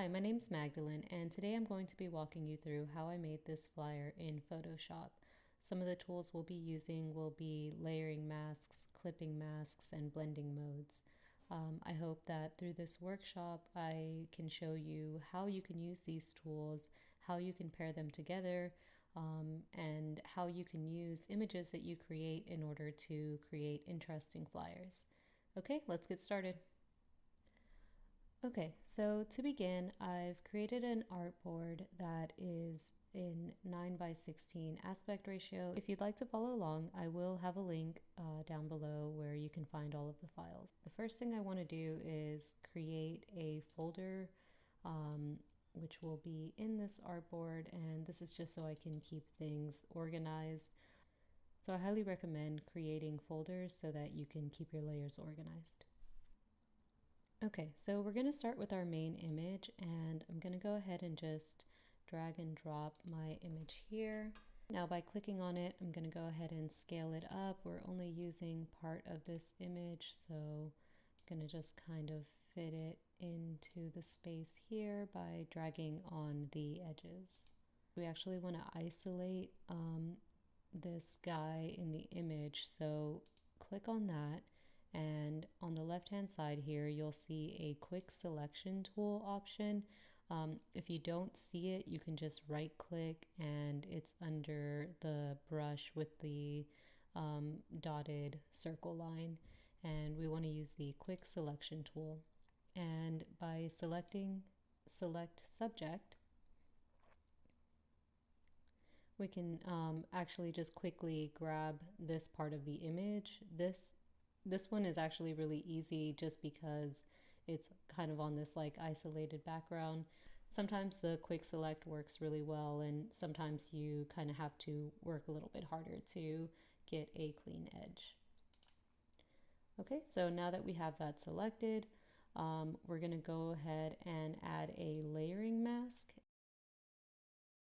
Hi, my name's Magdalene, and today I'm going to be walking you through how I made this flyer in Photoshop. Some of the tools we'll be using will be layering masks, clipping masks, and blending modes. I hope that through this workshop I can show you how you can use these tools, how you can pair them together, and how you can use images that you create in order to create interesting flyers. Okay, let's get started. Okay, so to begin, I've created an artboard that is in 9 by 16 aspect ratio. If you'd like to follow along, I will have a link down below where you can find all of the files. The first thing I want to do is create a folder which will be in this artboard, and this is just so I can keep things organized. So I highly recommend creating folders so that you can keep your layers organized. Okay, so we're going to start with our main image, and I'm going to go ahead and just drag and drop my image here. Now by clicking on it, I'm going to go ahead and scale it up. We're only using part of this image, so I'm going to just kind of fit it into the space here by dragging on the edges. We actually want to isolate this guy in the image, so click on that. And on the left hand side here, you'll see a quick selection tool option. If you don't see it, you can just right click and it's under the brush with the dotted circle line. And we want to use the quick selection tool. And by selecting select subject, we can actually just quickly grab this part of the image. This one is actually really easy just because it's kind of on this like isolated background. Sometimes the quick select works really well, and sometimes you kind of have to work a little bit harder to get a clean edge. Okay, so now that we have that selected, we're going to go ahead and add a layering mask.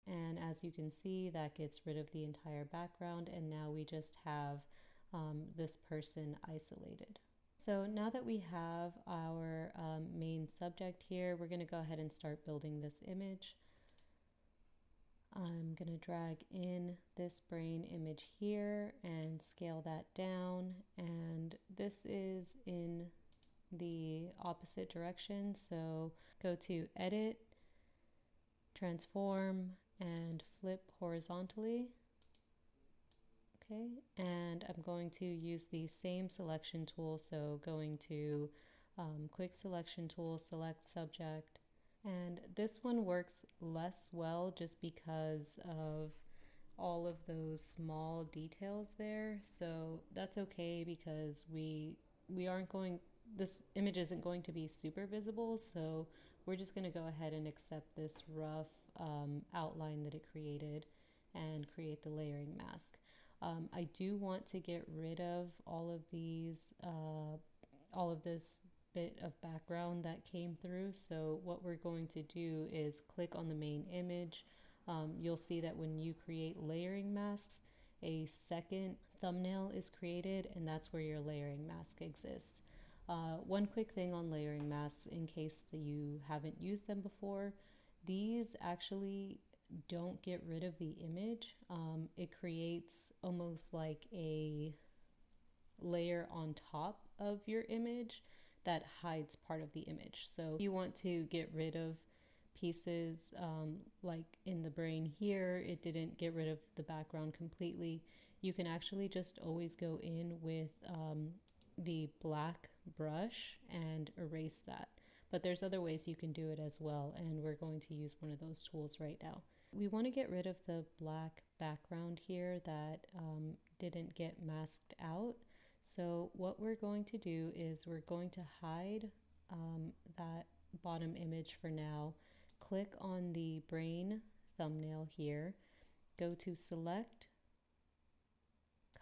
And as you can see, that gets rid of the entire background, and now we just have this person isolated. So now that we have our main subject here, we're going to go ahead and start building this image. I'm going to drag in this brain image here and scale that down, and this is in the opposite direction, so go to Edit, Transform, and flip horizontally. Okay, and I'm going to use the same selection tool, so going to quick selection tool, select subject, and this one works less well just because of all of those small details there. So that's okay because we aren't going, this image isn't going to be super visible, so we're just going to go ahead and accept this rough outline that it created and create the layering mask. I do want to get rid of all of this bit of background that came through. So what we're going to do is click on the main image. You'll see that when you create layering masks, a second thumbnail is created, and that's where your layering mask exists. One quick thing on layering masks, in case that you haven't used them before, these actually don't get rid of the image. It creates almost like a layer on top of your image that hides part of the image. So if you want to get rid of pieces, like in the brain here, it didn't get rid of the background completely. You can actually just always go in with the black brush and erase that. But there's other ways you can do it as well, and we're going to use one of those tools right now. We want to get rid of the black background here that didn't get masked out. So what we're going to do is we're going to hide that bottom image for now. Click on the brain thumbnail here, go to select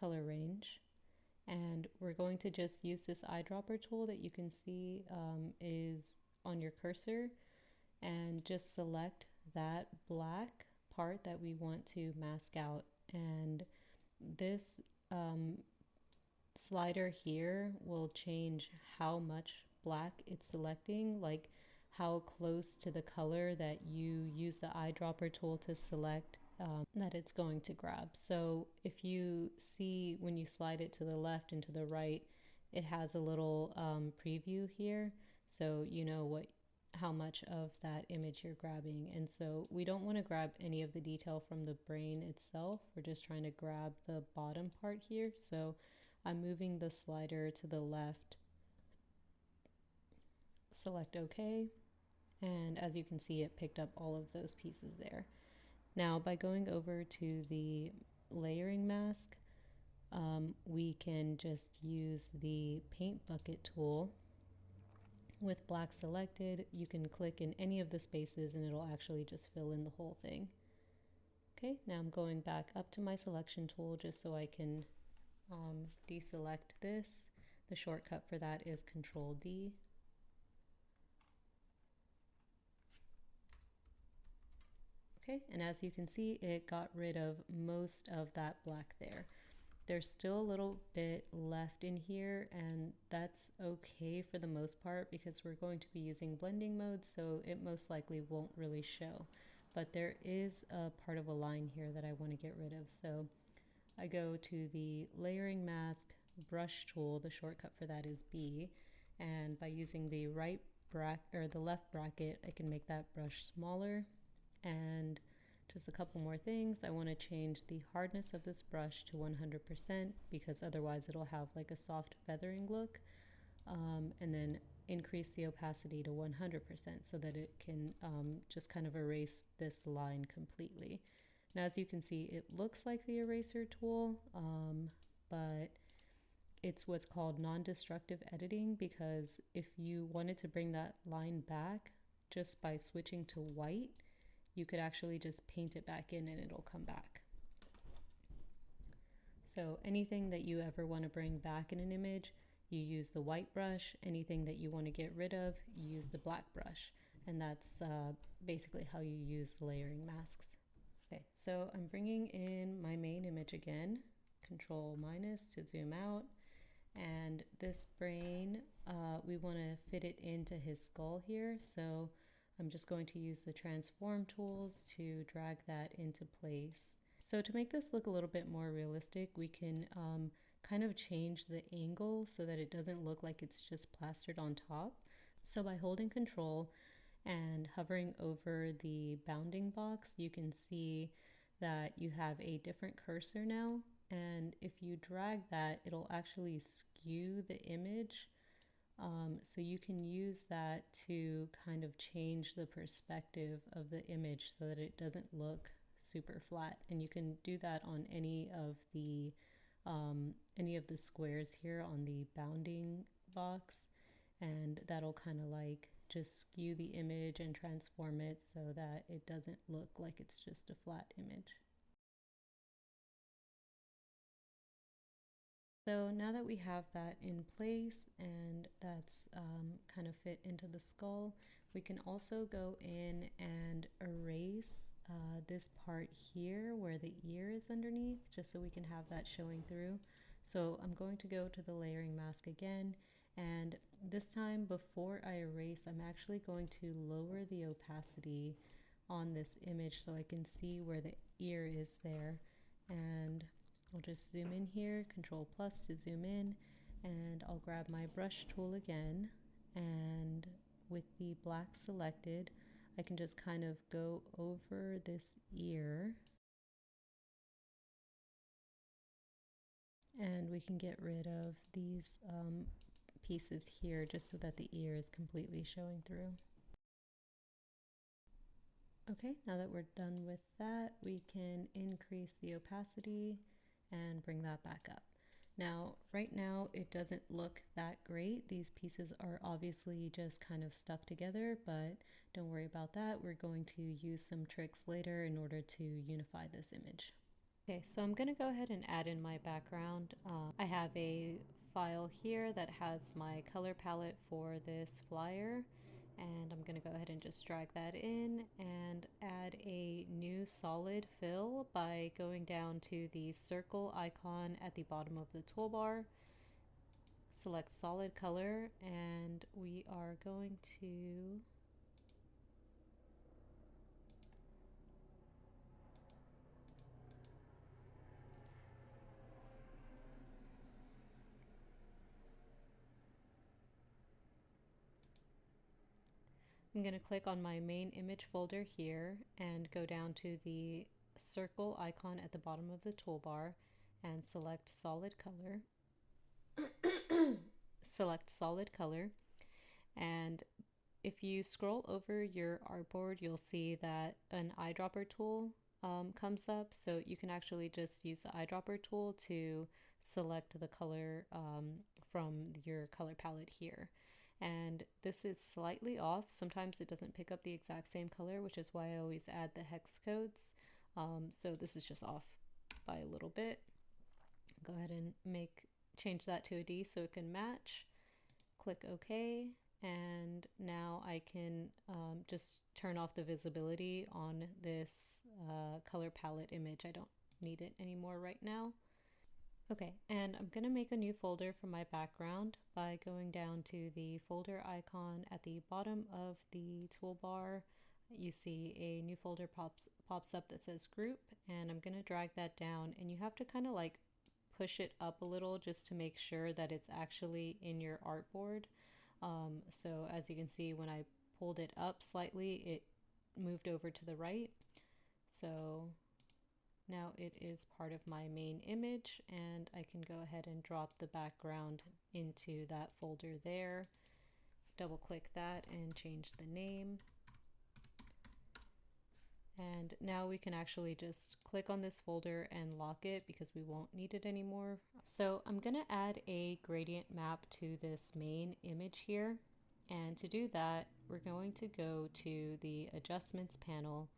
color range, and we're going to just use this eyedropper tool that you can see is on your cursor, and just select that black part that we want to mask out. And this slider here will change how much black it's selecting, like how close to the color that you use the eyedropper tool to select that it's going to grab. So if you see when you slide it to the left and to the right, it has a little preview here, so you know how much of that image you're grabbing. And so we don't want to grab any of the detail from the brain itself. We're just trying to grab the bottom part here. So I'm moving the slider to the left, select OK, and as you can see, it picked up all of those pieces there. Now by going over to the layering mask, we can just use the paint bucket tool. With black selected, you can click in any of the spaces and it'll actually just fill in the whole thing. Okay, now I'm going back up to my selection tool just so I can deselect this. The shortcut for that is Control D. Okay, and as you can see, it got rid of most of that black there. There's still a little bit left in here, and that's okay for the most part because we're going to be using blending mode, so it most likely won't really show. But there is a part of a line here that I want to get rid of. So I go to the layering mask brush tool. The shortcut for that is B, and by using the the left bracket, I can make that brush smaller. And just a couple more things. I want to change the hardness of this brush to 100% because otherwise it'll have like a soft feathering look. And then increase the opacity to 100% so that it can just kind of erase this line completely. Now, as you can see, it looks like the eraser tool, but it's what's called non-destructive editing, because if you wanted to bring that line back just by switching to white, you could actually just paint it back in and it'll come back. So anything that you ever want to bring back in an image, you use the white brush. Anything that you want to get rid of, you use the black brush. And that's basically how you use layering masks. Okay, so I'm bringing in my main image again, Control minus to zoom out. And this brain, we want to fit it into his skull here. So I'm just going to use the transform tools to drag that into place. So to make this look a little bit more realistic, we can kind of change the angle so that it doesn't look like it's just plastered on top. So by holding Control and hovering over the bounding box, you can see that you have a different cursor now. And if you drag that, it'll actually skew the image. So you can use that to kind of change the perspective of the image so that it doesn't look super flat. And you can do that on any of the squares here on the bounding box, and that'll kind of like just skew the image and transform it so that it doesn't look like it's just a flat image. So now that we have that in place and that's kind of fit into the skull, we can also go in and erase this part here where the ear is underneath, just so we can have that showing through. So I'm going to go to the layering mask again, and this time before I erase, I'm actually going to lower the opacity on this image so I can see where the ear is there. And I'll just zoom in here, Control plus to zoom in, and I'll grab my brush tool again, and with the black selected, I can just kind of go over this ear, and we can get rid of these pieces here just so that the ear is completely showing through. Okay, now that we're done with that, we can increase the opacity and bring that back up. Now, right now, it doesn't look that great. These pieces are obviously just kind of stuck together, but don't worry about that. We're going to use some tricks later in order to unify this image. Okay, so I'm going to go ahead and add in my background. I have a file here that has my color palette for this flyer, and I'm going to go ahead and just drag that in and add a new solid fill by going down to the circle icon at the bottom of the toolbar, select solid color, and we are going to I'm going to click on my main image folder here and go down to the circle icon at the bottom of the toolbar and select solid color. Select solid color, and if you scroll over your artboard, you'll see that an eyedropper tool comes up, so you can actually just use the eyedropper tool to select the color from your color palette here. And this is slightly off. Sometimes it doesn't pick up the exact same color, which is why I always add the hex codes. So this is just off by a little bit. Go ahead and change that to a D so it can match. Click OK, and now I can just turn off the visibility on this color palette image. I don't need it anymore right now. Okay, and I'm going to make a new folder for my background by going down to the folder icon at the bottom of the toolbar. You see a new folder pops up that says group, and I'm going to drag that down, and you have to kind of like push it up a little just to make sure that it's actually in your artboard. So as you can see, when I pulled it up slightly, it moved over to the right. So now it is part of my main image, and I can go ahead and drop the background into that folder there. Double click that and change the name. And now we can actually just click on this folder and lock it because we won't need it anymore. So I'm going to add a gradient map to this main image here. And to do that, we're going to go to the adjustments panel.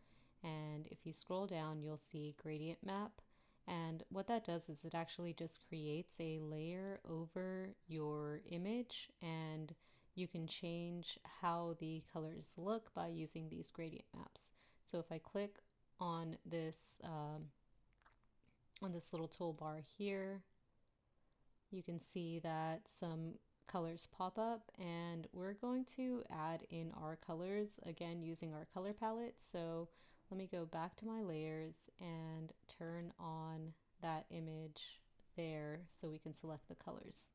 And if you scroll down, you'll see gradient map. And what that does is it actually just creates a layer over your image, and you can change how the colors look by using these gradient maps. So if I click on this little toolbar here, you can see that some colors pop up, and we're going to add in our colors again using our color palette. So let me go back to my layers and turn on that image there so we can select the colors.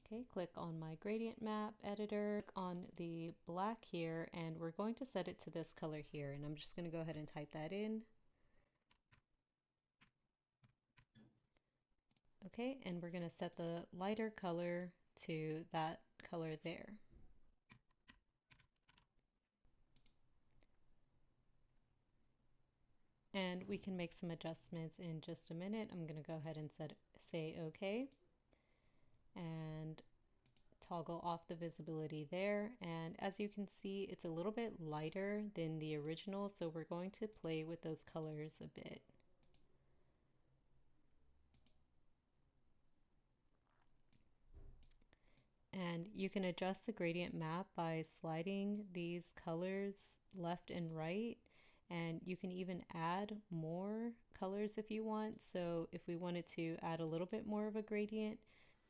Okay, click on my gradient map editor, click on the black here, and we're going to set it to this color here, and I'm just going to go ahead and type that in. Okay, and we're going to set the lighter color to that color there. And we can make some adjustments in just a minute. I'm going to go ahead and say OK. And toggle off the visibility there. And as you can see, it's a little bit lighter than the original, so we're going to play with those colors a bit. And you can adjust the gradient map by sliding these colors left and right, and you can even add more colors if you want. So if we wanted to add a little bit more of a gradient,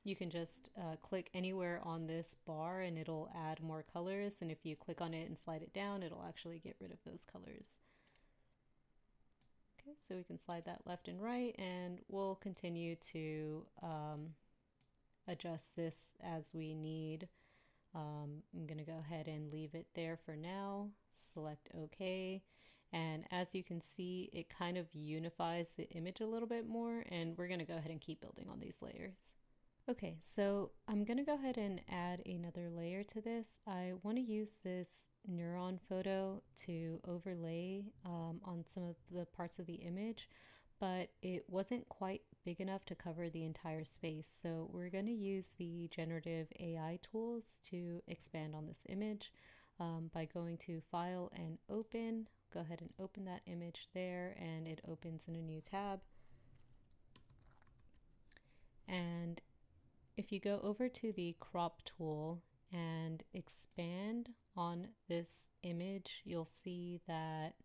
you can just click anywhere on this bar and it'll add more colors, and if you click on it and slide it down, it'll actually get rid of those colors. Okay, so we can slide that left and right, and we'll continue to adjust this as we need. I'm going to go ahead and leave it there for now. Select OK. And as you can see, it kind of unifies the image a little bit more, and we're going to go ahead and keep building on these layers. Okay, so I'm going to go ahead and add another layer to this. I want to use this neuron photo to overlay on some of the parts of the image, but it wasn't quite big enough to cover the entire space. So we're going to use the generative AI tools to expand on this image by going to File and Open. Go ahead and open that image there, and it opens in a new tab. And if you go over to the crop tool and expand on this image, you'll see that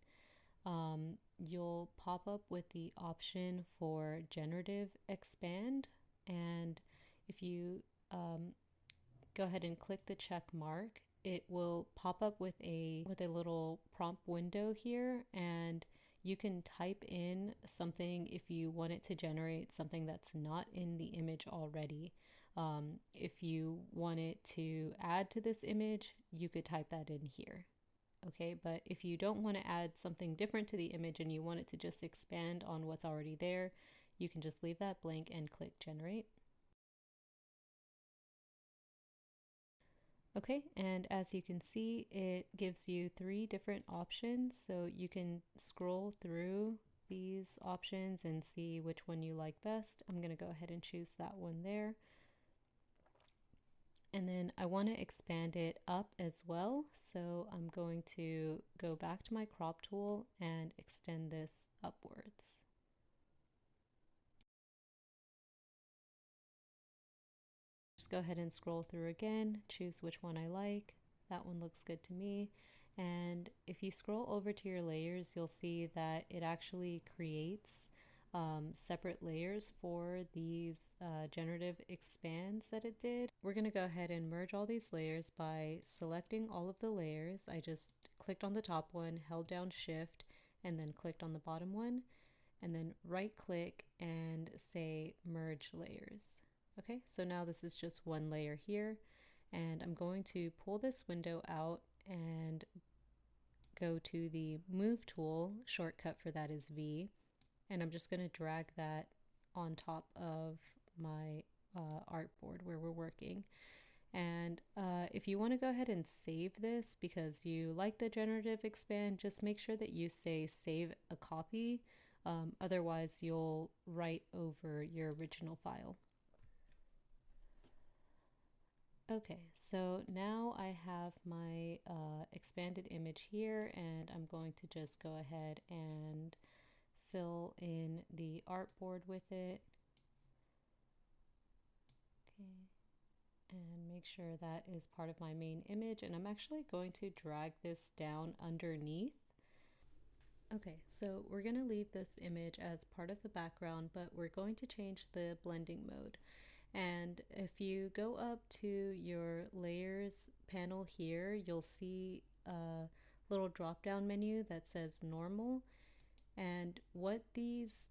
you'll pop up with the option for generative expand. And if you go ahead and click the check mark, it will pop up with a little prompt window here, and you can type in something if you want it to generate something that's not in the image already. If you wanted to add to this image, you could type that in here. Okay, but if you don't want to add something different to the image and you want it to just expand on what's already there, you can just leave that blank and click generate. Okay, and as you can see, it gives you 3 different options, so you can scroll through these options and see which one you like best. I'm going to go ahead and choose that one there. And then I want to expand it up as well, so I'm going to go back to my crop tool and extend this upwards. Just go ahead and scroll through again, choose which one I like. That one looks good to me. And if you scroll over to your layers, you'll see that it actually creates separate layers for these generative expands that it did. We're going to go ahead and merge all these layers by selecting all of the layers. I just clicked on the top one, held down shift, and then clicked on the bottom one, and then right click and say merge layers. Okay, so now this is just one layer here, and I'm going to pull this window out and go to the move tool. Shortcut for that is V, and I'm just going to drag that on top of my artboard where we're working. And if you want to go ahead and save this because you like the generative expand, just make sure that you say save a copy. Otherwise, you'll write over your original file. Okay, so now I have my expanded image here, and I'm going to just go ahead and fill in the artboard with it. Okay, and make sure that is part of my main image, and I'm actually going to drag this down underneath. Okay, so we're going to leave this image as part of the background, but we're going to change the blending mode. And if you go up to your layers panel here, you'll see a little drop down menu that says normal. And what these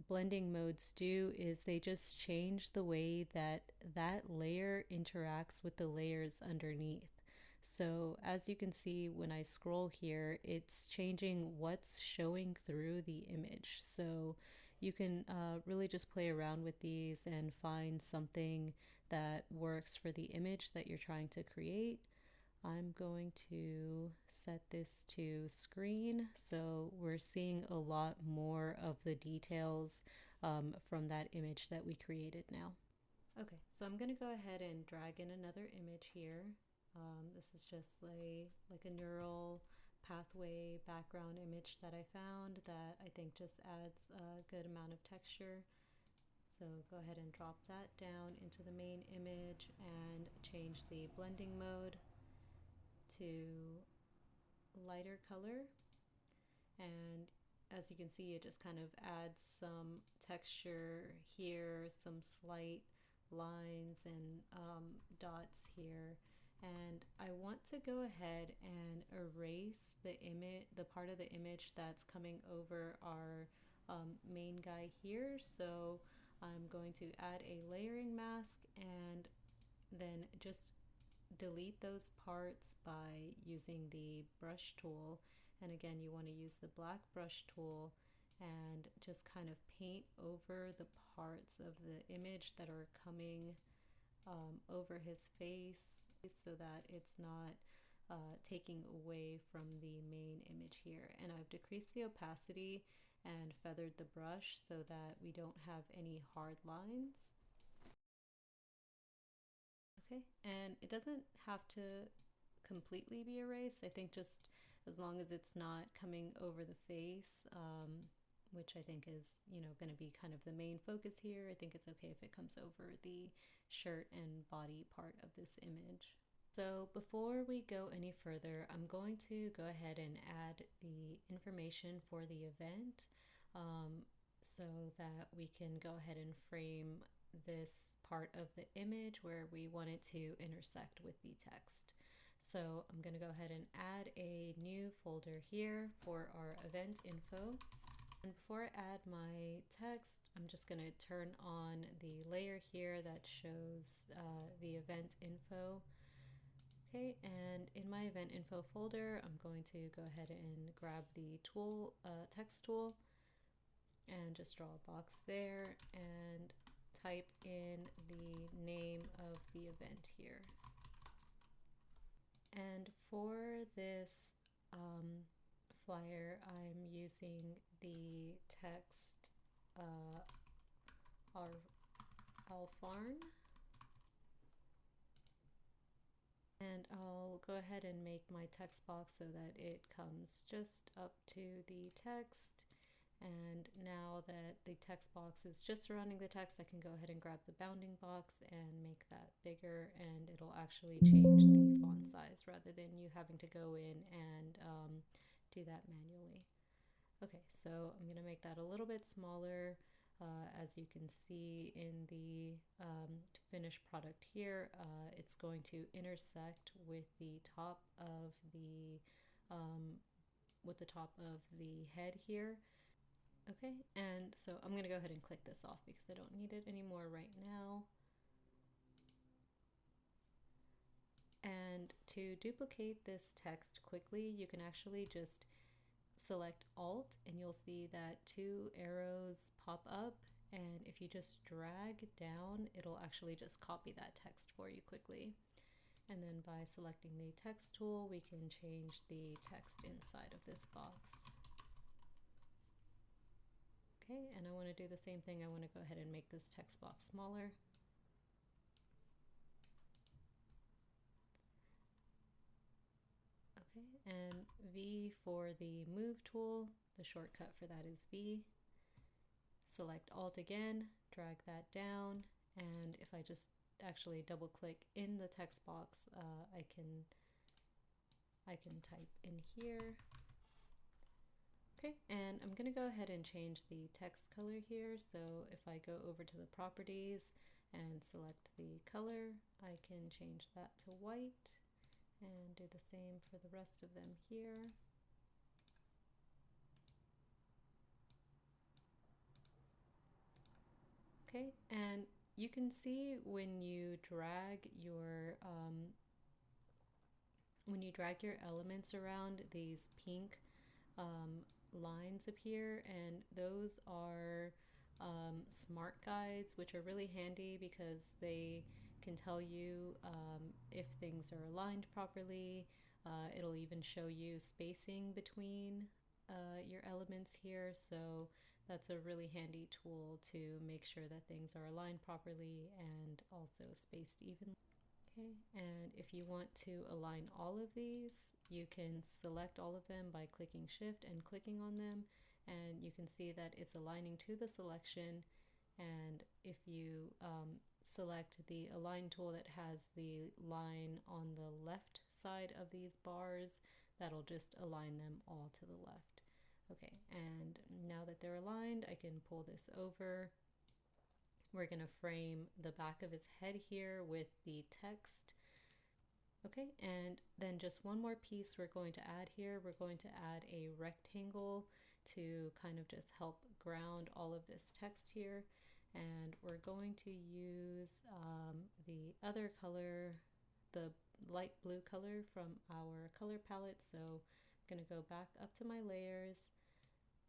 blending modes do is they just change the way that that layer interacts with the layers underneath. So as you can see when I scroll here, it's changing what's showing through the image. So you can really just play around with these and find something that works for the image that you're trying to create. I'm going to set this to screen, so we're seeing a lot more of the details from that image that we created now. Okay, so I'm going to go ahead and drag in another image here. This is just like a neural pathway background image that I found that I think just adds a good amount of texture. So go ahead and drop that down into the main image and change the blending mode to lighter color. And as you can see, it just kind of adds some texture here, some slight lines and dots here. And I want to go ahead and erase the image, the part of the image that's coming over our main guy here. So I'm going to add a layering mask and then just delete those parts by using the brush tool. And again, you want to use the black brush tool and just kind of paint over the parts of the image that are coming over his face so that it's not taking away from the main image here. And I've decreased the opacity and feathered the brush so that we don't have any hard lines. Okay, and it doesn't have to completely be erased. I think just as long as it's not coming over the face, which I think is, going to be kind of the main focus here. I think it's okay if it comes over the shirt and body part of this image. So before we go any further, I'm going to go ahead and add the information for the event so that we can go ahead and frame this part of the image where we want it to intersect with the text. So I'm going to go ahead and add a new folder here for our event info. And before I add my text, I'm just going to turn on the layer here that shows the event info. Okay, and in my event info folder, I'm going to go ahead and grab the tool, text tool, and just draw a box there and type in the name of the event here. And for this flyer, I'm using the text Alfarn. And I'll go ahead and make my text box so that it comes just up to the text. And now that the text box is just surrounding the text, I can go ahead and grab the bounding box and make that bigger, and it'll actually change the font size rather than you having to go in and do that manually. Okay, so I'm going to make that a little bit smaller. As you can see in the finished product here, it's going to intersect with the top of the head here. Okay, and so I'm going to go ahead and click this off because I don't need it anymore right now. And to duplicate this text quickly, you can actually just select Alt and you'll see that two arrows pop up, and if you just drag down, it'll actually just copy that text for you quickly. And then by selecting the text tool, we can change the text inside of this box. Okay, and I want to do the same thing. I want to go ahead and make this text box smaller. Okay, and V for the move tool, the shortcut for that is V. Select Alt again, drag that down, and if I just actually double click in the text box, I can type in here. Okay, and I'm going to go ahead and change the text color here. So if I go over to the properties and select the color, I can change that to white and do the same for the rest of them here. Okay, and you can see when you drag your elements around, these pink lines appear, and those are smart guides, which are really handy because they can tell you if things are aligned properly. It'll even show you spacing between your elements here, so that's a really handy tool to make sure that things are aligned properly and also spaced evenly. Okay, and if you want to align all of these, you can select all of them by clicking Shift and clicking on them, and you can see that it's aligning to the selection. And if you select the Align tool that has the line on the left side of these bars, that'll just align them all to the left. Okay, and now that they're aligned, I can pull this over. We're going to frame the back of his head here with the text. Okay, and then just one more piece we're going to add here. We're going to add a rectangle to kind of just help ground all of this text here. And we're going to use the other color, the light blue color from our color palette. So I'm going to go back up to my layers,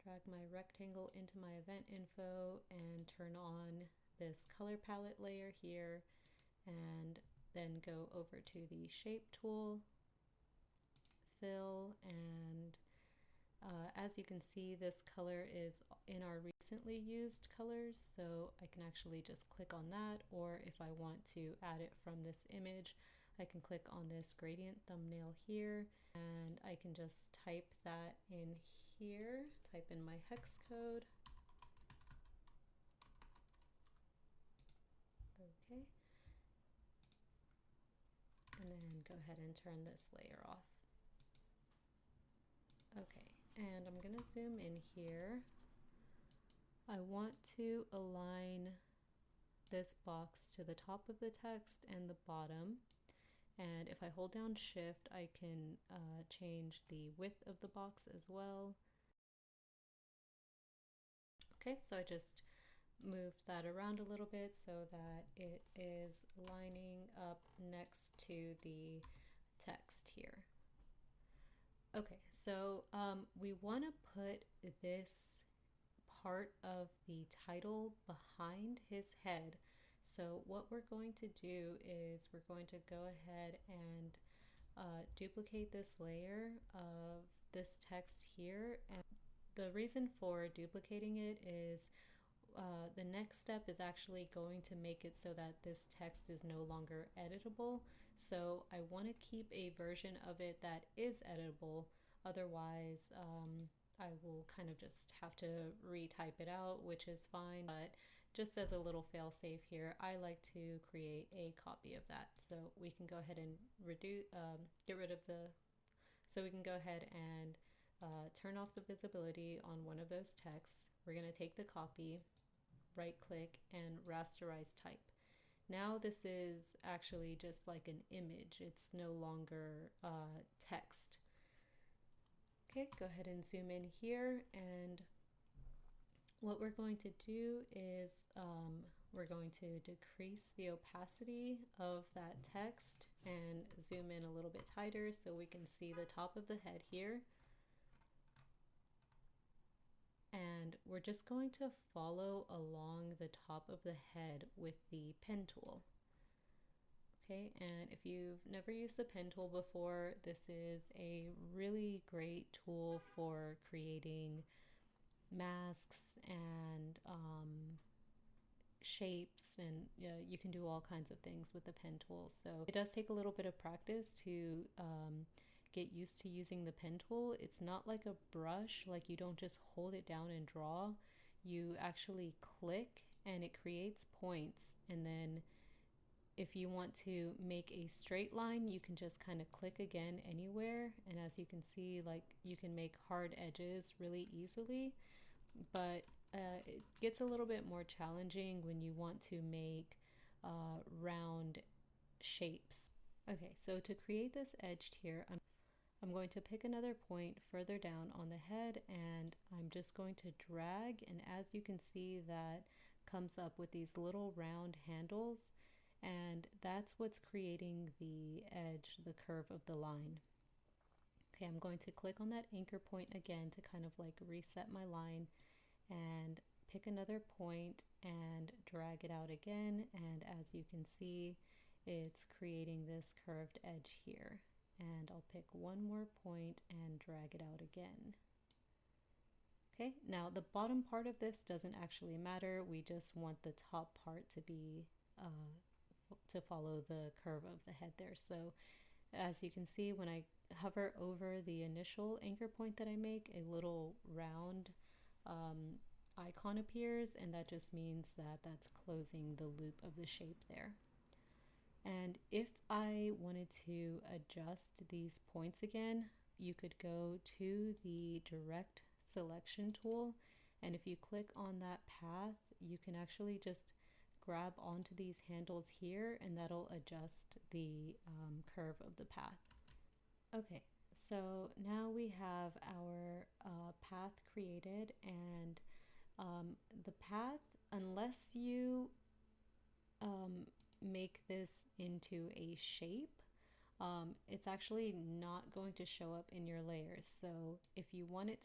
drag my rectangle into my event info, and turn on this color palette layer here, and then go over to the shape tool, fill, and as you can see, this color is in our recently used colors, so I can actually just click on that, or if I want to add it from this image, I can click on this gradient thumbnail here, and I can just type that in here, type in my hex code. Okay. And then go ahead and turn this layer off. Okay, and I'm going to zoom in here. I want to align this box to the top of the text and the bottom. And if I hold down Shift, I can change the width of the box as well. Okay, so I just moved that around a little bit so that it is lining up next to the text here. Okay, so we want to put this part of the title behind his head. So what we're going to do is we're going to go ahead and duplicate this layer of this text here. And the reason for duplicating it is the next step is actually going to make it so that this text is no longer editable. So I want to keep a version of it that is editable. Otherwise, I will kind of just have to retype it out, which is fine. But just as a little fail safe here, I like to create a copy of that. So we can go ahead and get rid of the, so we can go ahead and turn off the visibility on one of those texts. We're going to take the copy, right click, and rasterize type. Now this is actually just like an image. It's no longer text. Okay, go ahead and zoom in here, and what we're going to do is we're going to decrease the opacity of that text and zoom in a little bit tighter so we can see the top of the head here. And we're just going to follow along the top of the head with the pen tool. Okay, and if you've never used the pen tool before, this is a really great tool for creating masks and shapes, and you can do all kinds of things with the pen tool. So it does take a little bit of practice to get used to using the pen tool. It's not like a brush, like you don't just hold it down and draw. You actually click and it creates points, and then if you want to make a straight line, you can just kind of click again anywhere, and as you can see, like you can make hard edges really easily, but it gets a little bit more challenging when you want to make round shapes. Okay, so to create this edge here, I'm going to pick another point further down on the head, and I'm just going to drag, and as you can see, that comes up with these little round handles, and that's what's creating the edge, the curve of the line. Okay, I'm going to click on that anchor point again to kind of like reset my line, and pick another point and drag it out again, and as you can see, it's creating this curved edge here. And I'll pick one more point and drag it out again. Okay, now the bottom part of this doesn't actually matter. We just want the top part to be to follow the curve of the head there. So as you can see, when I hover over the initial anchor point that I make, a little round icon appears, and that just means that that's closing the loop of the shape there. And if I wanted to adjust these points again, you could go to the direct selection tool, and if you click on that path, you can actually just grab onto these handles here, and that'll adjust the curve of the path. Okay, so now we have our path created, and the path, unless you make this into a shape, it's actually not going to show up in your layers. So if you want to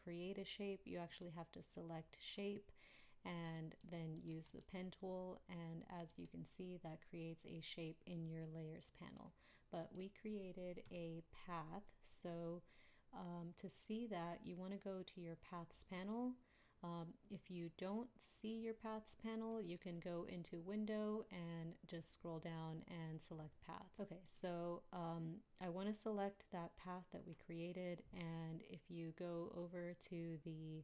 create a shape, you actually have to select shape and then use the pen tool, and as you can see, that creates a shape in your layers panel. But we created a path, so to see that, you want to go to your paths panel. If you don't see your paths panel, you can go into window and just scroll down and select path. Okay, so I want to select that path that we created, and if you go over to the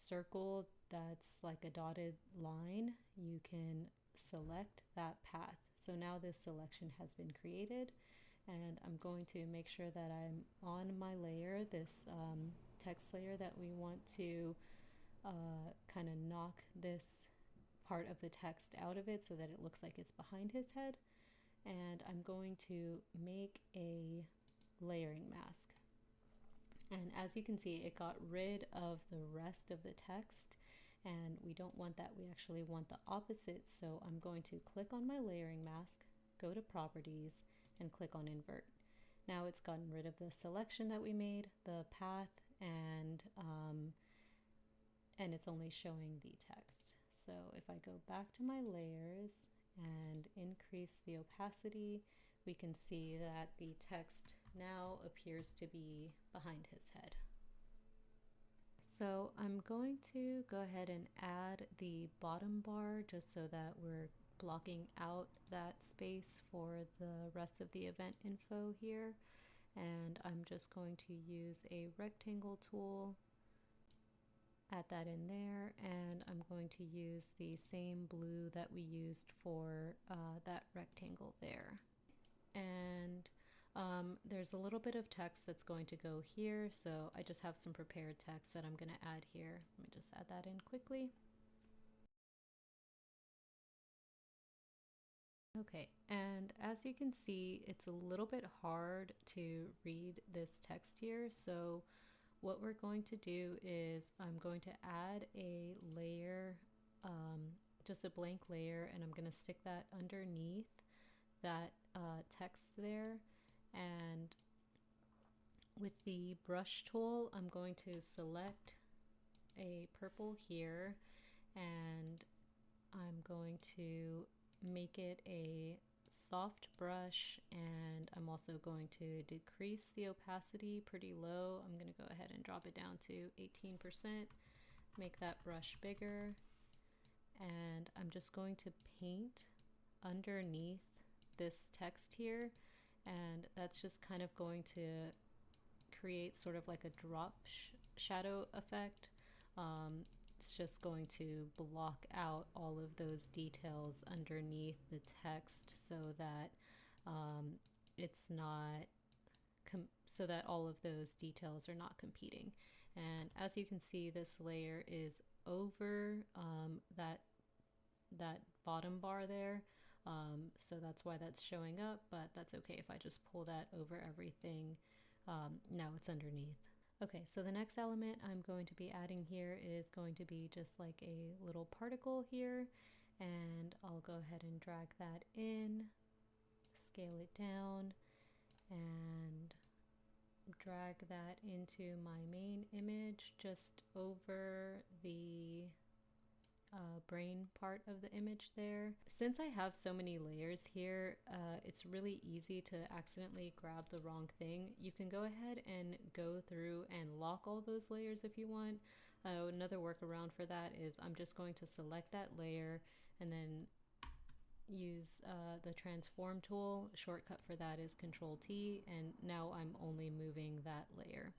circle that's like a dotted line, you can select that path. So now this selection has been created, and I'm going to make sure that I'm on my layer, this text layer that we want to kind of knock this part of the text out of it so that it looks like it's behind his head. And I'm going to make a layering mask. And as you can see, it got rid of the rest of the text, and we don't want that. We actually want the opposite. So I'm going to click on my layering mask, go to properties, and click on invert. Now it's gotten rid of the selection that we made, the path, and it's only showing the text. So if I go back to my layers and increase the opacity, we can see that the text now appears to be behind his head. So I'm going to go ahead and add the bottom bar just so that we're blocking out that space for the rest of the event info here. And I'm just going to use a rectangle tool, add that in there, and I'm going to use the same blue that we used for that rectangle there. And there's a little bit of text that's going to go here, so I just have some prepared text that I'm going to add here. Let me just add that in quickly. Okay, and as you can see, it's a little bit hard to read this text here, so what we're going to do is I'm going to add a layer, just a blank layer, and I'm going to stick that underneath that text there. And with the brush tool, I'm going to select a purple here, and I'm going to make it a soft brush, and I'm also going to decrease the opacity pretty low. I'm going to go ahead and drop it down to 18%, make that brush bigger, and I'm just going to paint underneath this text here, and that's just kind of going to create sort of like a drop shadow effect. It's just going to block out all of those details underneath the text so that it's not so that all of those details are not competing. And as you can see, this layer is over that bottom bar there, so that's why that's showing up, but that's okay if I just pull that over everything. Now it's underneath. Okay, so the next element I'm going to be adding here is going to be just like a little particle here, and I'll go ahead and drag that in, scale it down, and drag that into my main image just over the brain part of the image there. Since I have so many layers here, it's really easy to accidentally grab the wrong thing. You can go ahead and go through and lock all those layers if you want. Another workaround for that is I'm just going to select that layer and then use the transform tool. Shortcut for that is Control T, and now I'm only moving that layer.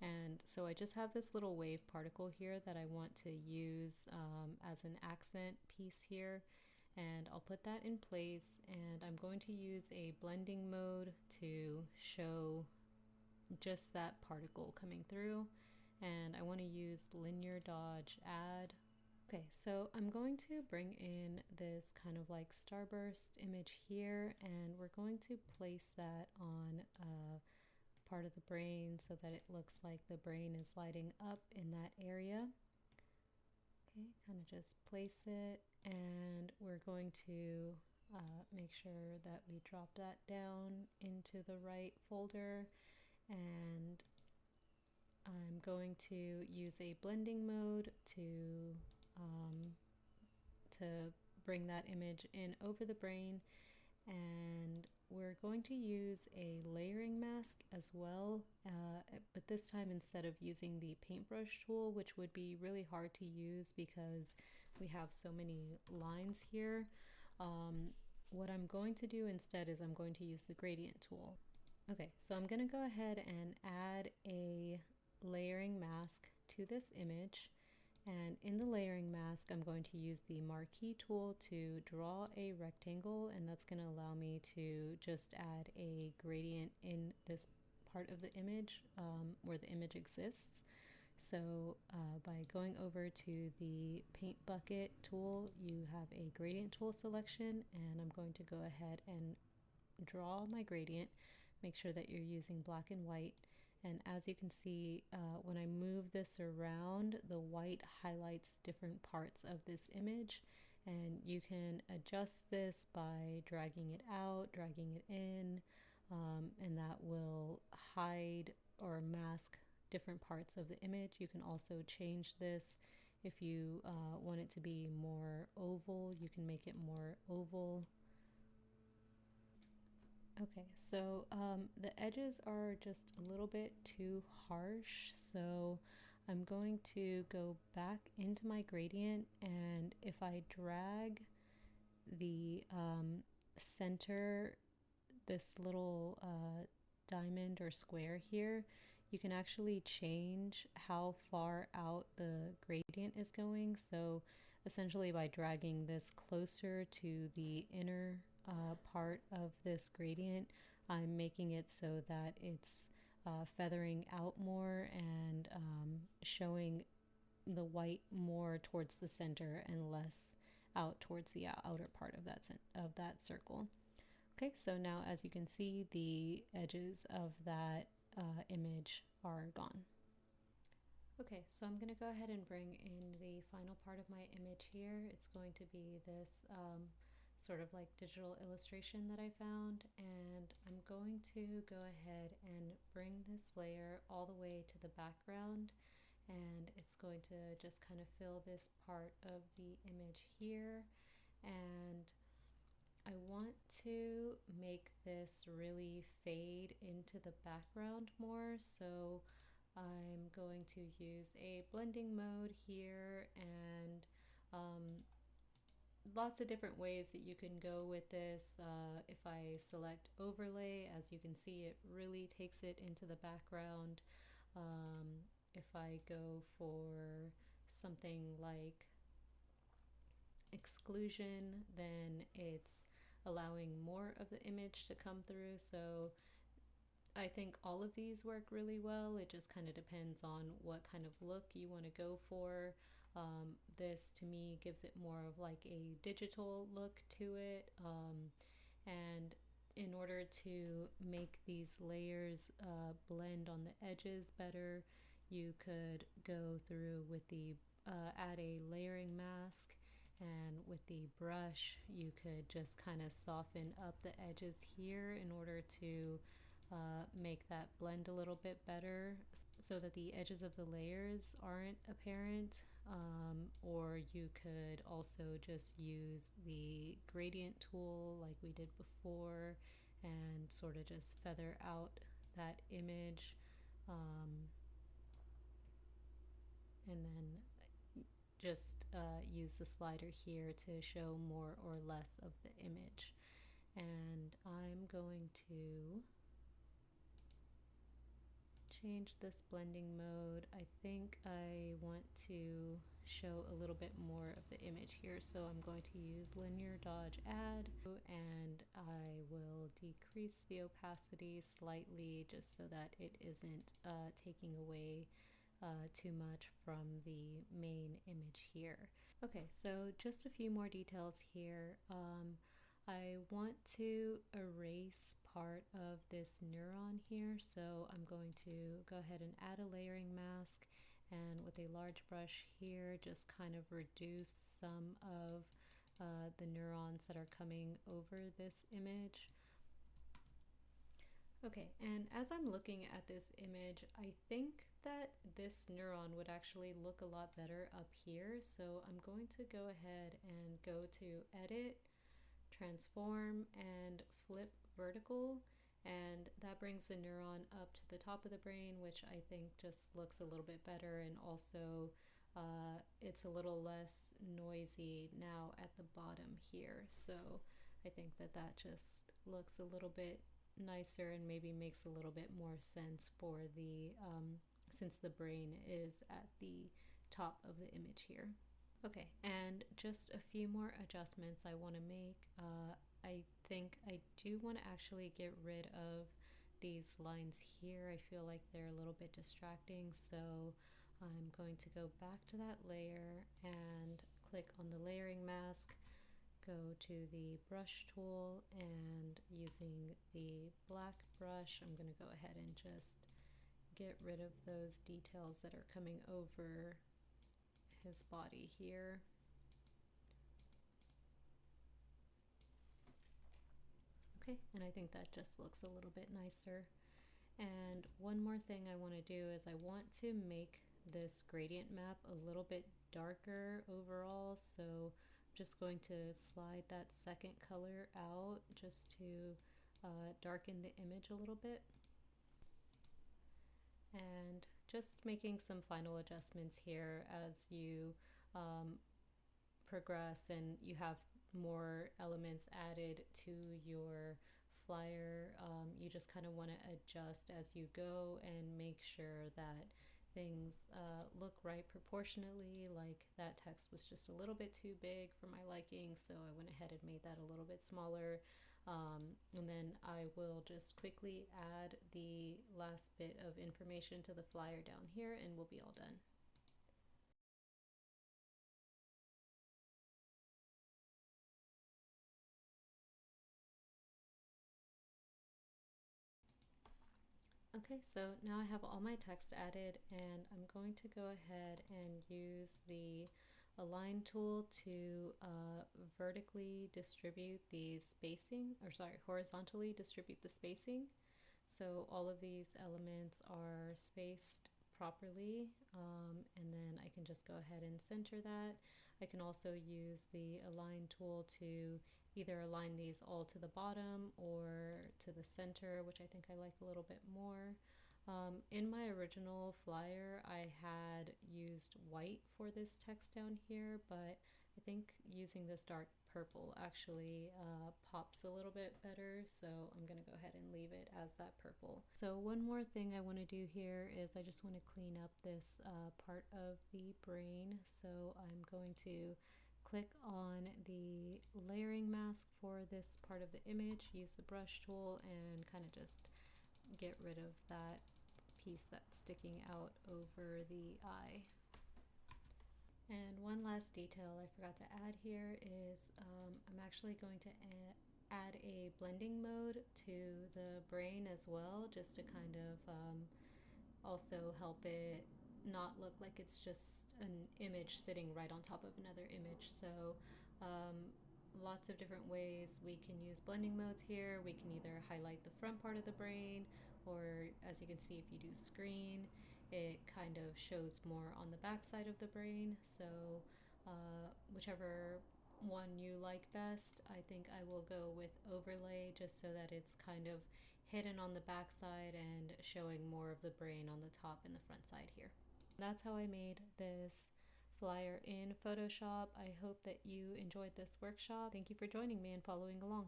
And so I just have this little wave particle here that I want to use as an accent piece here, and I'll put that in place, and I'm going to use a blending mode to show just that particle coming through, and I want to use linear dodge add. Okay, so I'm going to bring in this kind of like starburst image here, and we're going to place that on part of the brain so that it looks like the brain is lighting up in that area. Okay, kind of just place it, and we're going to make sure that we drop that down into the right folder, and I'm going to use a blending mode to bring that image in over the brain, and we're going to use a layering mask as well, but this time instead of using the paintbrush tool, which would be really hard to use because we have so many lines here, what I'm going to do instead is I'm going to use the gradient tool. Okay, so I'm going to go ahead and add a layering mask to this image, and in the layering mask I'm going to use the marquee tool to draw a rectangle, and that's going to allow me to just add a gradient in this part of the image where the image exists. So by going over to the paint bucket tool, you have a gradient tool selection, and I'm going to go ahead and draw my gradient. Make sure that you're using black and white, And as you can see, when I move this around, the white highlights different parts of this image. And you can adjust this by dragging it out, dragging it in, and that will hide or mask different parts of the image. You can also change this. If you want it to be more oval, you can make it more oval. Okay, so the edges are just a little bit too harsh, so I'm going to go back into my gradient, and if I drag the center, this little diamond or square here, you can actually change how far out the gradient is going. So essentially by dragging this closer to the inner part of this gradient, I'm making it so that it's feathering out more and showing the white more towards the center and less out towards the outer part of that circle. Okay, so now as you can see, the edges of that image are gone. Okay, so I'm going to go ahead and bring in the final part of my image here. It's going to be this sort of like digital illustration that I found, and I'm going to go ahead and bring this layer all the way to the background, and it's going to just kind of fill this part of the image here. And I want to make this really fade into the background more, so I'm going to use a blending mode here, and lots of different ways that you can go with this. If I select overlay, as you can see, it really takes it into the background. If I go for something like exclusion, then it's allowing more of the image to come through. So I think all of these work really well. It just kind of depends on what kind of look you want to go for. This to me gives it more of like a digital look to it. And in order to make these layers blend on the edges better, you could go through with the add a layering mask, and with the brush you could just kind of soften up the edges here in order to make that blend a little bit better so that the edges of the layers aren't apparent. Or you could also just use the gradient tool like we did before and sort of just feather out that image, and then just use the slider here to show more or less of the image. And I'm going to change this blending mode. I think I want to show a little bit more of the image here, so I'm going to use linear dodge add, and I will decrease the opacity slightly just so that it isn't taking away too much from the main image here. Okay, so just a few more details here. I want to erase part of this neuron here, so I'm going to go ahead and add a layering mask, and with a large brush here just kind of reduce some of the neurons that are coming over this image. Okay, and as I'm looking at this image, I think that this neuron would actually look a lot better up here, so I'm going to go ahead and go to Edit, Transform, and Flip Vertical, and that brings the neuron up to the top of the brain, which I think just looks a little bit better, and also it's a little less noisy now at the bottom here. So I think that that just looks a little bit nicer and maybe makes a little bit more sense for the since the brain is at the top of the image here. Okay, and just a few more adjustments I want to make. I think I do want to actually get rid of these lines here. I feel like they're a little bit distracting, so I'm going to go back to that layer and click on the layering mask, go to the brush tool, and using the black brush, I'm going to go ahead and just get rid of those details that are coming over his body here. Okay, and I think that just looks a little bit nicer. And one more thing I want to do is I want to make this gradient map a little bit darker overall, so I'm just going to slide that second color out just to darken the image a little bit. And just making some final adjustments here as you progress and you have more elements added to your flyer. You just kind of want to adjust as you go and make sure that things look right proportionately. Like that text was just a little bit too big for my liking, so I went ahead and made that a little bit smaller. And then I will just quickly add the last bit of information to the flyer down here and we'll be all done. Okay, so now I have all my text added and I'm going to go ahead and use the Align tool to vertically distribute the spacing, or sorry, horizontally distribute the spacing. So all of these elements are spaced properly, and then I can just go ahead and center that. I can also use the Align tool to either align these all to the bottom or to the center, which I think I like a little bit more. In my original flyer, I had used white for this text down here, but I think using this dark purple actually pops a little bit better, so I'm going to go ahead and leave it as that purple. So one more thing I want to do here is I just want to clean up this part of the brain. So I'm going to click on the layering mask for this part of the image, use the brush tool, and kind of just get rid of that piece that's sticking out over the eye. And one last detail I forgot to add here is I'm actually going to add a blending mode to the brain as well, just to kind of also help it not look like it's just an image sitting right on top of another image. So lots of different ways we can use blending modes here. We can either highlight the front part of the brain, or as you can see, if you do screen, it kind of shows more on the back side of the brain. So whichever one you like best, I think I will go with overlay, just so that it's kind of hidden on the back side and showing more of the brain on the top and the front side here. That's how I made this flyer in Photoshop. I hope that you enjoyed this workshop. Thank you for joining me and following along.